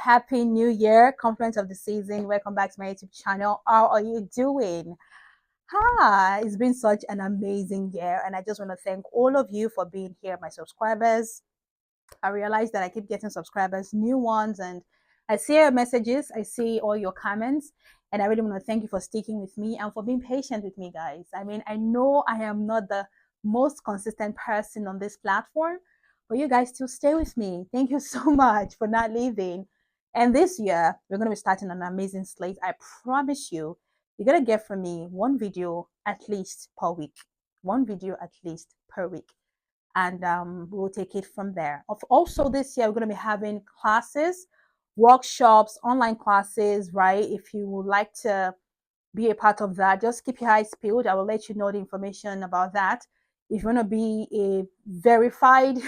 happy new year, compliment of the season. Welcome back to my YouTube channel. How are you doing? Hi, it's been such an amazing year, and I just want to thank all of you for being here, my subscribers. I realize that I keep getting subscribers, new ones, and I see your messages, I see all your comments, and I really want to thank you for sticking with me and for being patient with me, guys. I mean, I know I am not the most consistent person on this platform, but you guys still stay with me. Thank you so much for not leaving. And this year, we're going to be starting an amazing slate. I promise you, you're going to get from me one video at least per week. One video at least per week, and we'll take it from there. Also, this year we're going to be having classes, workshops, online classes, right? If you would like to be a part of that, just keep your eyes peeled. I will let you know the information about that. If you want to be a verified,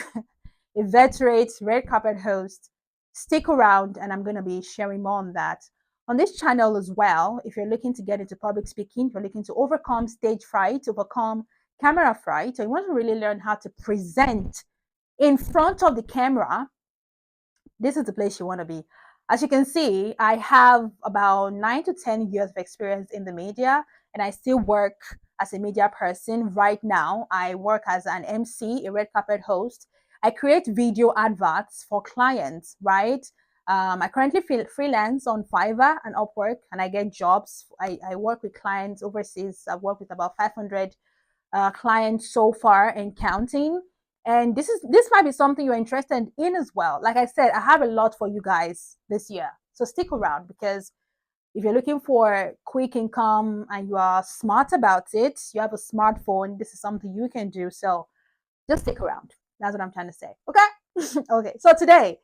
a veteran red carpet host, stick around, and I'm going to be sharing more on that on this channel as well. If you're looking to get into public speaking, if you're looking to overcome stage fright, overcome camera fright, or you want to really learn how to present in front of the camera, this is the place you want to be. As you can see, I have about 9 to 10 years of experience in the media, and I still work as a media person right now. I work as an MC, a red carpet host. I create video adverts for clients, right? I currently freelance on Fiverr and Upwork, and I get jobs. I work with clients overseas. I've worked with about 500 clients so far and counting. And this might be something you're interested in as well. Like I said, I have a lot for you guys this year, so stick around, because if you're looking for quick income and you are smart about it, you have a smartphone, this is something you can do. So just stick around. That's what I'm trying to say. Okay. Okay, so today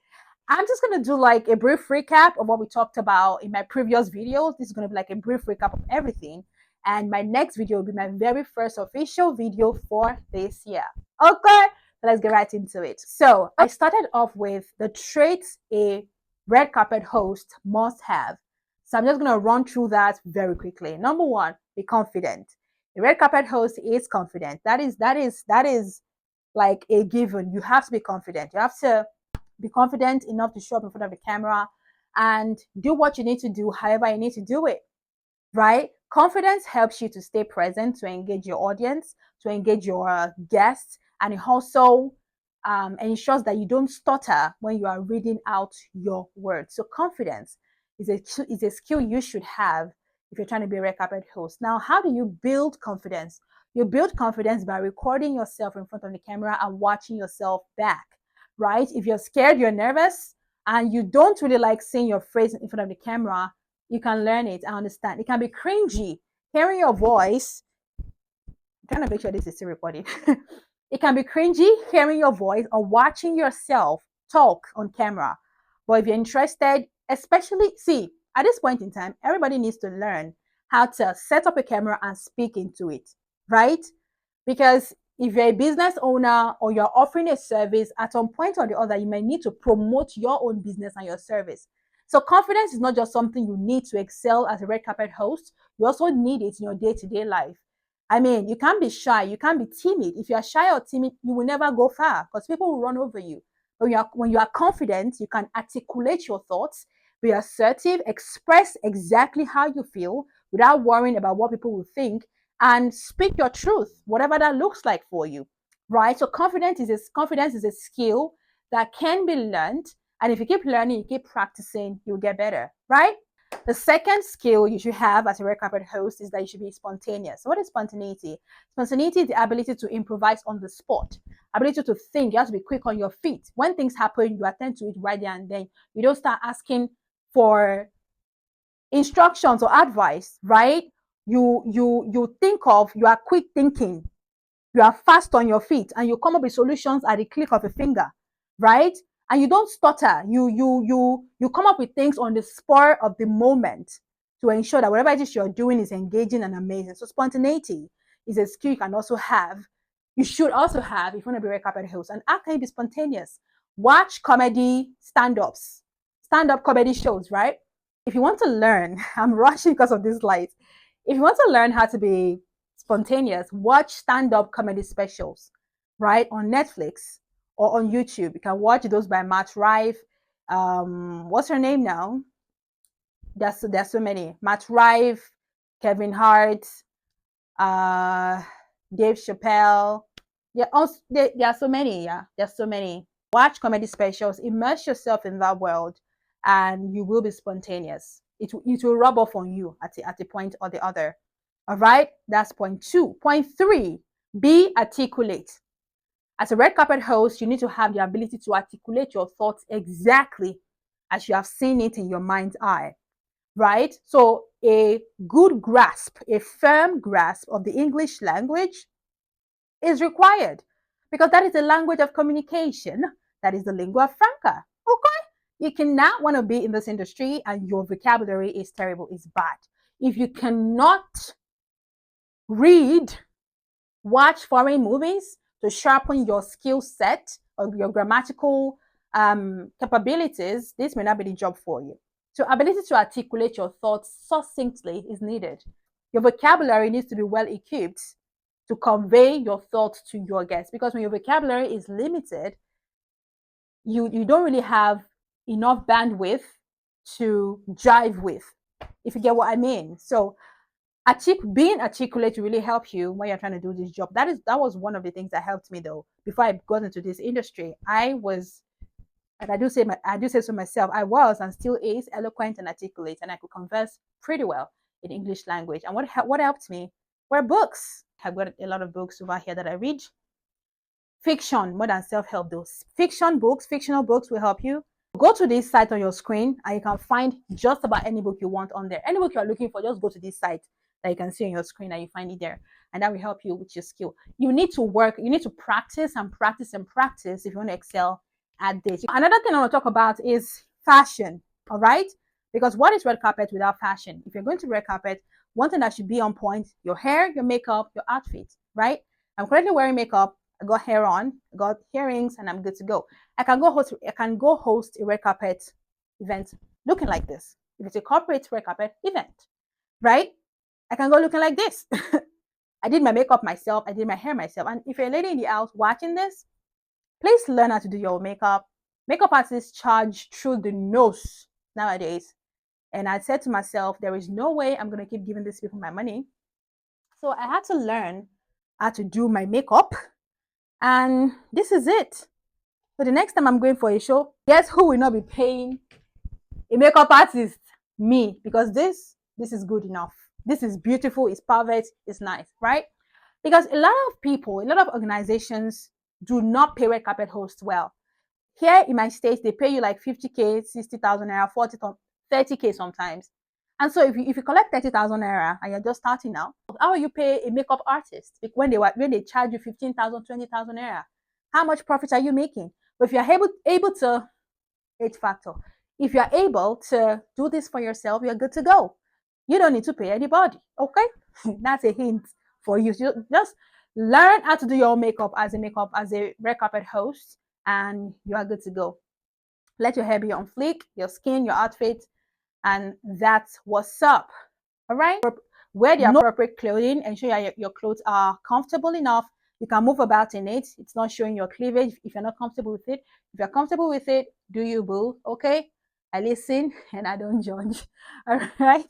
I'm just going to do like a brief recap of what we talked about in my previous videos. This is going to be like a brief recap of everything, and my next video will be my very first official video for this year. Okay, so let's get right into it. So I started off with the traits a red carpet host must have. So I'm just going to run through that very quickly. Number one, be confident. A red carpet host is confident. That is like a given. You have to be confident. You have to be confident enough to show up in front of the camera and do what you need to do, however you need to do it, right? Confidence helps you to stay present, to engage your audience, to engage your guests, and it also ensures that you don't stutter when you are reading out your words. So confidence is a skill you should have if you're trying to be a red carpet host. Now, how do you build confidence? You build confidence by recording yourself in front of the camera and watching yourself back, right? If you're scared, you're nervous, and you don't really like seeing your face in front of the camera, you can learn it. I understand. It can be cringy hearing your voice. I'm trying to make sure this is still recording. It can be cringy hearing your voice or watching yourself talk on camera. But if you're interested, especially, see, at this point in time, everybody needs to learn how to set up a camera and speak into it, right? Because if you're a business owner or you're offering a service, at some point or the other, you may need to promote your own business and your service. So confidence is not just something you need to excel as a red carpet host. You also need it in your day-to-day life. I mean, you can't be shy. You can't be timid. If you are shy or timid, you will never go far because people will run over you. But when you are confident, you can articulate your thoughts, be assertive, express exactly how you feel without worrying about what people will think, and speak your truth, whatever that looks like for you, right? So confidence is a skill that can be learned. And if you keep learning, you keep practicing, you'll get better, right? The second skill you should have as a red carpet host is that you should be spontaneous. So what is spontaneity? Spontaneity is the ability to improvise on the spot, ability to think. You have to be quick on your feet. When things happen, you attend to it right there and then. You don't start asking for instructions or advice, right? You think of, you are quick thinking, you are fast on your feet, and you come up with solutions at the click of a finger, right? And you don't stutter. You come up with things on the spur of the moment to ensure that whatever it is you're doing is engaging and amazing. So spontaneity is a skill you can also have. You should also have if you want to be a red carpet host. And how can you be spontaneous? Watch comedy stand-ups, stand-up comedy shows, right? If you want to learn, I'm rushing because of this light. If you want to learn how to be spontaneous, watch stand-up comedy specials, right? On Netflix or on YouTube. You can watch those by Matt Rife. What's her name now? There's so many. Matt Rife, Kevin Hart, uh, Dave Chappelle. There are so many. Yeah, there's so many. Watch comedy specials, immerse yourself in that world, and you will be spontaneous. It will rub off on you at a point or the other. All right, that's point two. Point three, be articulate. As a red carpet host, you need to have the ability to articulate your thoughts exactly as you have seen it in your mind's eye, right? So, a good grasp, a firm grasp of the English language is required because that is the language of communication. That is the lingua franca. Okay? You cannot want to be in this industry and your vocabulary is terrible, is bad. If you cannot read, watch foreign movies to sharpen your skill set or your grammatical capabilities, this may not be the job for you. So, ability to articulate your thoughts succinctly is needed. Your vocabulary needs to be well equipped to convey your thoughts to your guests, because when your vocabulary is limited, you don't really have enough bandwidth to jive with, if you get what I mean. So being articulate really helps you when you're trying to do this job. That was one of the things that helped me though. Before I got into this industry, I was, and I do say so myself, I was and still is eloquent and articulate, and I could converse pretty well in English language. And what helped me were books. I've got a lot of books over here that I read. Fiction more than self-help. Those fictional books will help you. Go to this site on your screen and you can find just about any book you want on there. Any book you're looking for, just go to this site that you can see on your screen and you find it there. And that will help you with your skill. You need to practice and practice and practice if you want to excel at this. Another thing I want to talk about is fashion, all right? Because what is red carpet without fashion? If you're going to red carpet, one thing that should be on point, your hair, your makeup, your outfit, right? I'm currently wearing makeup. I got hair on, I got earrings, and I'm good to go. I can go host a red carpet event looking like this. If it's a corporate red carpet event, right? I can go looking like this. I did my makeup myself, I did my hair myself. And if you're a lady in the house watching this, please learn how to do your makeup. Makeup artists charge through the nose nowadays. And I said to myself, there is no way I'm going to keep giving these people my money. So I had to learn how to do my makeup. And this is it. So the next time I'm going for a show, guess who will not be paying a makeup artist? Me. Because this is good enough. This is beautiful, it's perfect, it's nice, right? Because a lot of organizations do not pay red carpet hosts well. Here in my state, they pay you like 50K, 60,000 naira, 40, 30K sometimes. And so if you collect 30,000 naira and you're just starting now, how will you pay a makeup artist when they charge you 15,000, 20,000 naira? How much profit are you making? But if you're able to, H factor, if you're able to do this for yourself, you're good to go. You don't need to pay anybody. Okay, that's a hint for you. Just learn how to do your makeup as a red carpet host, and you are good to go. Let your hair be on fleek, your skin, your outfit, and that's what's up. All right. Wear the appropriate clothing. Ensure your clothes are comfortable enough. You can move about in it. It's not showing your cleavage if you're not comfortable with it. If you're comfortable with it, do you, boo? Okay. I listen and I don't judge. All right.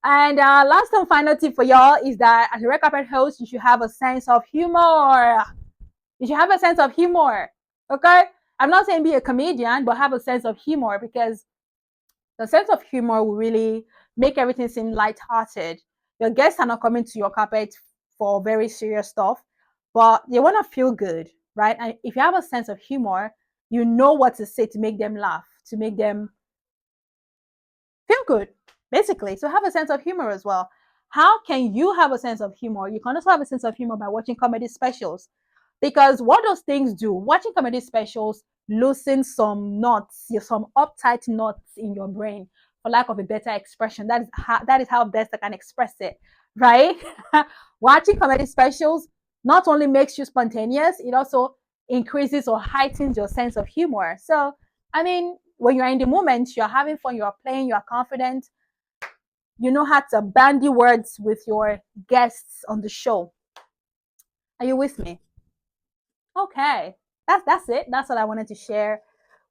And last and final tip for y'all is that as a red carpet host, you should have a sense of humor. You should have a sense of humor. Okay. I'm not saying be a comedian, but have a sense of humor, because the sense of humor will really make everything seem lighthearted. Your guests are not coming to your carpet for very serious stuff, but they want to feel good, right? And if you have a sense of humor, you know what to say to make them laugh, to make them feel good, basically. So have a sense of humor as well. How can you have a sense of humor? You can also have a sense of humor by watching comedy specials. Because what those things do, watching comedy specials loosen some knots, some uptight knots in your brain, for lack of a better expression. That is how best I can express it, right? Watching comedy specials not only makes you spontaneous, it also increases or heightens your sense of humor. So, I mean, when you're in the moment, you're having fun, you're playing, you're confident, you know how to bandy words with your guests on the show. Are you with me? Okay, that's it. That's what I wanted to share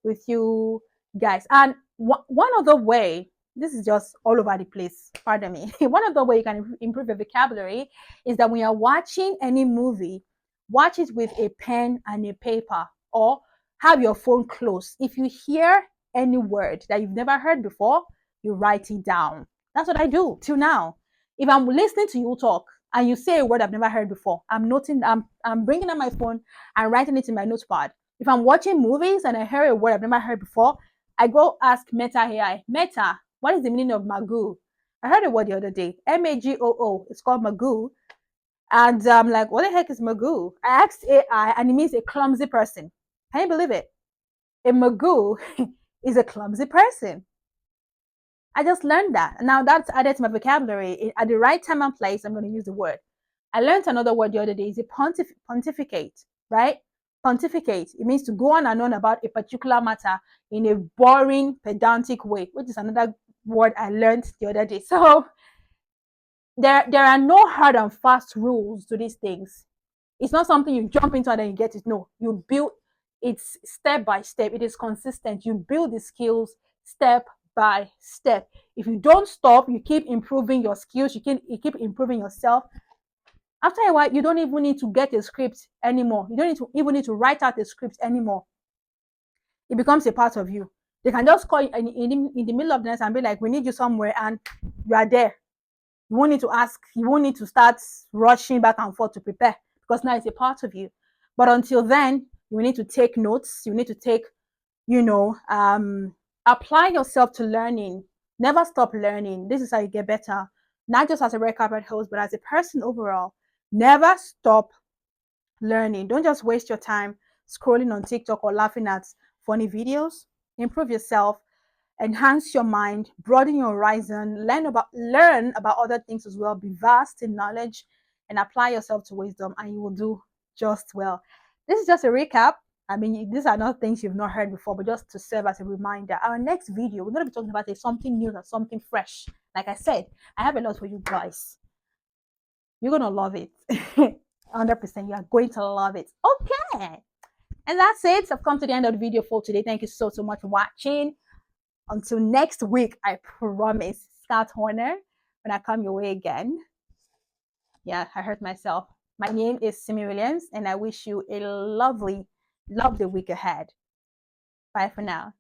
with you guys. And one other way, this is just all over the place, pardon me. One other way you can improve your vocabulary is that when you're watching any movie, watch it with a pen and a paper, or have your phone close. If you hear any word that you've never heard before, you write it down. That's what I do till now. If I'm listening to you talk and you say a word I've never heard before, I'm bringing up my phone and writing it in my notepad. If I'm watching movies and I hear a word I've never heard before, I go ask Meta AI, Meta, what is the meaning of magoo? I heard a word the other day, Magoo. It's called magoo. And I'm like, what the heck is magoo? I asked AI, and it means a clumsy person. Can you believe it? A magoo is a clumsy person. I just learned that. And now that's added to my vocabulary. At the right time and place, I'm going to use the word. I learned another word the other day. Is a pontificate, right? Pontificate. It means to go on and on about a particular matter in a boring, pedantic way, which is another word I learned the other day. So there are no hard and fast rules to these things. It's not something you jump into and then you get it. No, you build it's step by step. It is consistent. You build the skills step by step. If you don't stop, you keep improving your skills, you keep improving yourself. After a while, you don't even need to get a script anymore. You don't even need to write out a script anymore. It becomes a part of you. They can just call you in the middle of the night and be like, we need you somewhere, and you are there. You won't need to ask, you won't need to start rushing back and forth to prepare, because now it's a part of you. But until then, you need to take notes, you need to take, you know, apply yourself to learning. Never stop learning. This is how you get better, not just as a red carpet host, but as a person overall. Never stop learning. Don't just waste your time scrolling on TikTok or laughing at funny videos. Improve yourself, enhance your mind, broaden your horizon, learn about other things as well, be vast in knowledge, and apply yourself to wisdom, and you will do just well. This is just a recap. I mean, these are not things you've not heard before, but just to serve as a reminder. Our next video, we're going to be talking about something new and something fresh. Like I said, I have a lot for you guys. You're going to love it. 100%. You are going to love it. Okay. And that's it. I've come to the end of the video for today. Thank you so much for watching. Until next week, I promise. Scout Horner, when I come your way again. Yeah, I hurt myself. My name is Simi Williams, and I wish you a lovely, lovely week ahead. Bye for now.